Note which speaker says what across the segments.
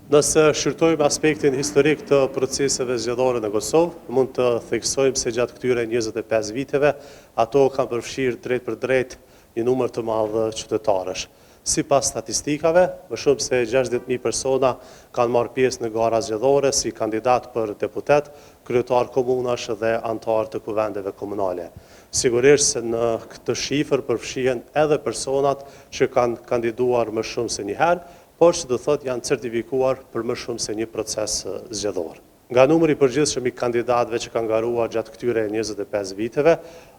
Speaker 1: Nëse shqyrtojmë aspektin historik të proceseve zgjedhore në Kosovë, mund të theksojmë se gjatë këtyre 25 viteve, ato kanë përfshirë drejt për drejt një numër të madh qytetarësh. Sipas statistikave, më shumë se 60.000 persona kanë marrë pjesë në gara zgjedhore si kandidat për deputet, kryetar komunash dhe antar të kuvendeve komunale. Sigurisht se në këtë shifër përfshihen edhe personat që kanë kandiduar më shumë se një herë, por që do thot janë certifikuar për më shumë se një proces zgjedhor. Nga numri i përgjithshëm i kandidatëve që kanë garuar gjatë këtyre 25 viteve,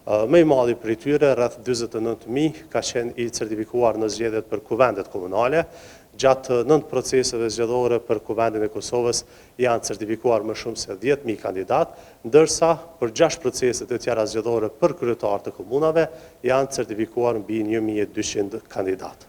Speaker 1: më i madhi prej tyre, rreth 49.000, ka qenë i certifikuar në zgjedhjet për kuvendet komunale. Gjatë 9 proceseve zgjedhore për kuvendin e Kosovës janë certifikuar më shumë se 10.000 kandidat, ndërsa për 6 proceset e tjera zgjedhore për kryetar të komunave janë certifikuar mbi 1.200 kandidat.